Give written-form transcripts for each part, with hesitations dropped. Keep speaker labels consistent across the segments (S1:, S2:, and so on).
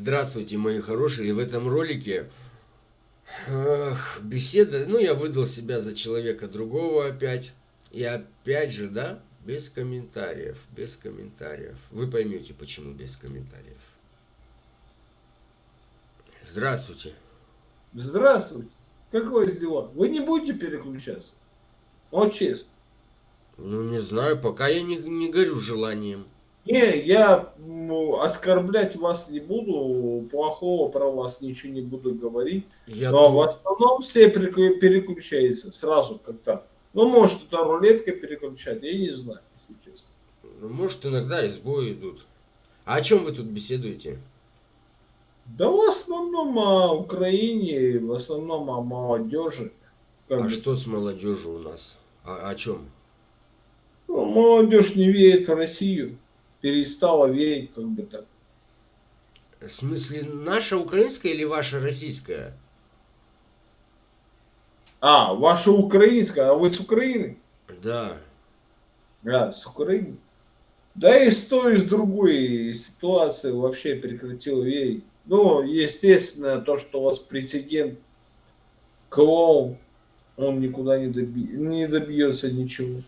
S1: Здравствуйте, мои хорошие. И в этом ролике беседа, я выдал себя за человека другого опять. И опять же, да, без комментариев, без комментариев. Вы поймете, почему без комментариев. Здравствуйте.
S2: Здравствуйте. Как у вас дела? Вы не будете переключаться? Вот честно.
S1: Ну, не знаю, пока я не горю желанием.
S2: Не, я оскорблять вас не буду, плохого про вас ничего не буду говорить.
S1: Я
S2: Но в
S1: тут.
S2: основном все переключаются сразу как-то. Ну, может, это рулетка переключать, я не знаю, если честно.
S1: Ну, может, иногда из боя идут. А о чем вы тут беседуете?
S2: Да в основном о Украине, в основном о молодежи. Как
S1: А
S2: бы.
S1: что с молодежью у нас? О чем?
S2: Ну, молодежь не верит в Россию, перестала верить, как бы так.
S1: В смысле, наша украинская или ваша российская?
S2: А, ваша украинская, а вы с Украины?
S1: Да.
S2: Да, с Украины. Да и с той, и с другой ситуации вообще прекратил верить. Ну, естественно, то, что у вас президент клоун, он никуда не добьется ничего.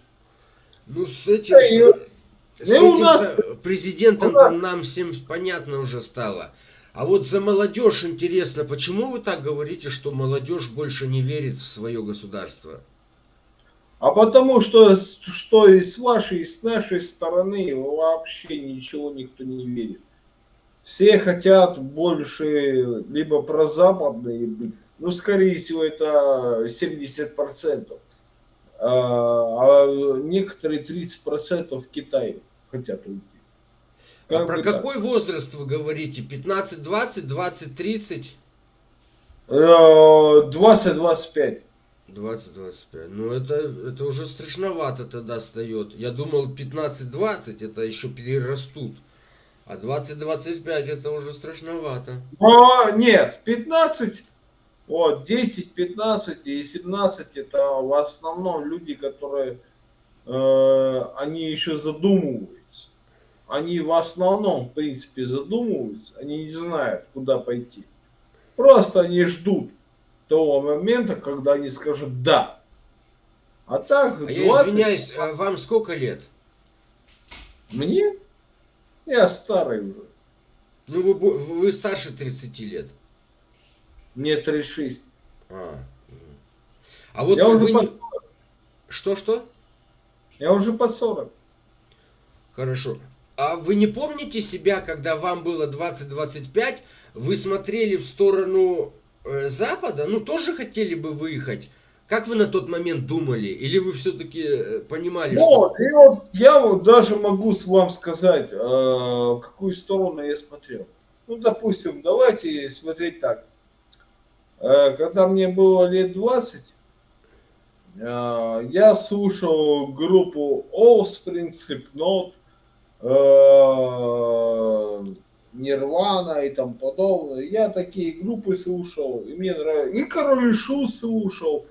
S1: Ну, с
S2: Да
S1: этим,
S2: и
S1: с
S2: у нас,
S1: этим-то
S2: у
S1: президентом-то
S2: нас-
S1: нам всем понятно уже стало. А вот за молодежь интересно, почему вы так говорите, что молодежь больше не верит в свое государство?
S2: а потому что и с вашей, и с нашей стороны вообще ничего никто не верит. Все хотят больше либо прозападные быть, ну, скорее всего, это 70%, а некоторые 30% в Китай хотят уйти.
S1: А
S2: Как
S1: про
S2: бы так.
S1: какой возраст вы говорите? 15-20, 20-30?
S2: 20-25.
S1: 20-25. Ну, это уже страшновато тогда стает. Я думал, 15-20 это еще перерастут. А 20-25 это уже страшновато.
S2: Но нет, 15, вот, 10, 15 и 17 это в основном люди, которые, они еще задумываются. Они в основном, в принципе, задумываются, они не знают, куда пойти. Просто они ждут того момента, когда они скажут «да». А
S1: А
S2: так
S1: я
S2: 20
S1: извиняюсь, вам сколько лет?
S2: мне, я старый уже,
S1: Ну, вы старше 30 лет.
S2: мне 36.
S1: А, а вот
S2: Я уже
S1: вы
S2: под,
S1: не... Что-что?
S2: я уже под 40.
S1: Хорошо. А вы не помните себя, когда вам было 20-25, вы смотрели в сторону Запада, ну, тоже хотели бы выехать? Как вы на тот момент думали? Или вы все-таки понимали, что...
S2: Вот, и вот я вот даже могу с вам сказать, в какую сторону я смотрел. Ну, допустим, давайте смотреть так. Когда мне было лет 20, я слушал группу Offspring, Slipknot, Нирвана и тому подобное. Я такие группы слушал, и мне нравилось. И Король и Шут слушал,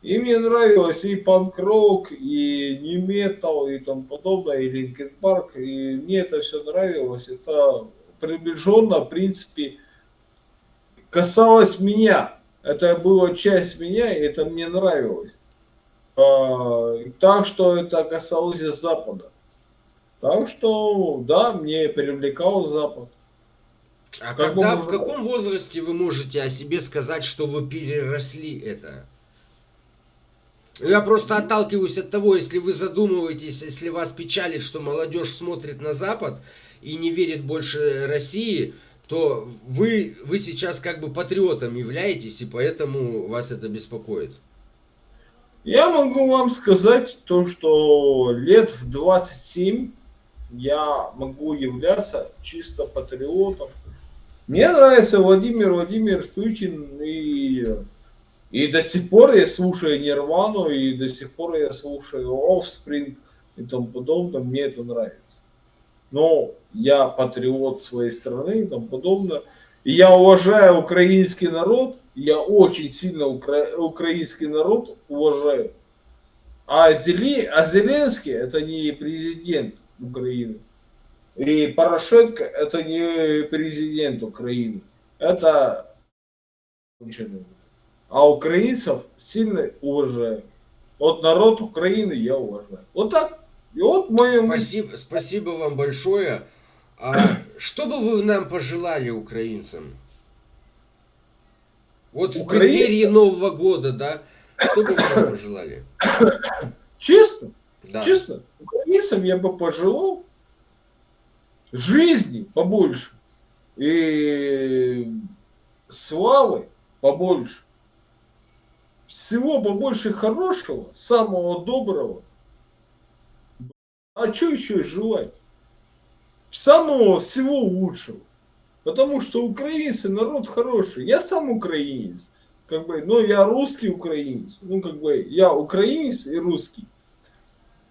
S2: и мне нравилось и панк-рок, и не-метал, и тому подобное, и Линкен Парк, и мне это все нравилось. Это приближенно, в принципе, касалось меня. Это была часть меня, и это мне нравилось. Так что это касалось Запада. Так что, да, мне привлекал Запад.
S1: А
S2: Как бы
S1: когда, в
S2: можно...
S1: каком возрасте вы можете о себе сказать, что вы переросли это? Я просто отталкиваюсь от того, если вы задумываетесь, если вас печалит, что молодежь смотрит на Запад и не верит больше России, то вы сейчас как бы патриотом являетесь, и поэтому вас это беспокоит.
S2: Я могу вам сказать то, что лет в 27 я могу являться чисто патриотом. Мне нравится Владимир Владимирович Путин, и до сих пор я слушаю Нирвану, и до сих пор я слушаю Offspring и тому подобное, мне это нравится. Но я патриот своей страны и тому подобное. И я уважаю украинский народ, я очень сильно украинский народ уважаю. А Зеленский это не президент Украины. И Порошенко это не президент Украины. Это ничего не будет. А украинцев сильно уважаю. Вот народ Украины я уважаю. Вот так. И вот моя мысль.
S1: Спасибо вам большое. А что бы вы нам пожелали, украинцам? Вот в
S2: Украина,
S1: преддверии Нового года, да? Что бы вы нам пожелали?
S2: честно,
S1: Да.
S2: честно, украинцам я бы пожелал жизни побольше. И славы побольше. Всего побольше хорошего, самого доброго. А что еще желать? Самого всего лучшего. Потому что украинцы народ хороший. Я сам украинец. Как бы, но я русский украинец. Ну, как бы, я украинец и русский.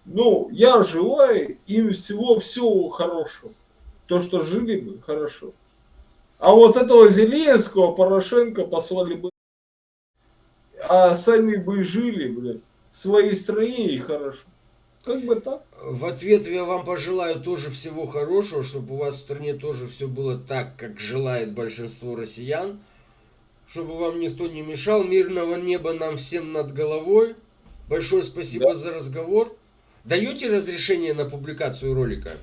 S2: Ну, я желаю им всего хорошего. То, что жили бы, хорошо. А вот этого Зеленского, Порошенко послали бы, а сами бы жили, блядь, в своей стране и хорошо. Как бы так.
S1: В ответ я вам пожелаю тоже всего хорошего, чтобы у вас в стране тоже все было так, как желает большинство россиян. Чтобы вам никто не мешал. Мирного неба нам всем над головой. Большое спасибо
S2: Да.
S1: за разговор. Даете разрешение на публикацию ролика?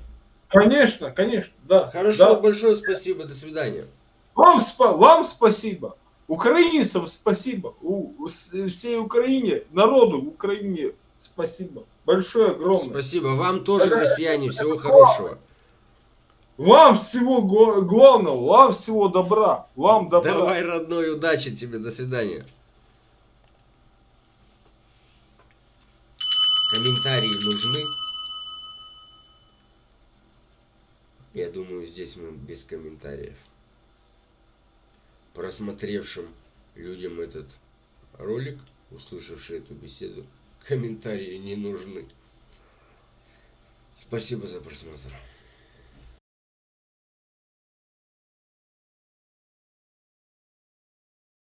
S2: Конечно, конечно, да.
S1: Хорошо,
S2: Да.
S1: большое спасибо. До свидания.
S2: Вам спасибо. Украинцам спасибо. Всей Украине, народу Украине спасибо. Большое, огромное.
S1: Спасибо. Вам тоже, россияне. Всего хорошего.
S2: Вам всего главного, вам всего добра. Вам добра.
S1: Давай, родной, удачи тебе. До свидания. Комментарии нужны? Я думаю, здесь мы без комментариев. Просмотревшим людям этот ролик, услышавшие эту беседу, комментарии не нужны. Спасибо за просмотр.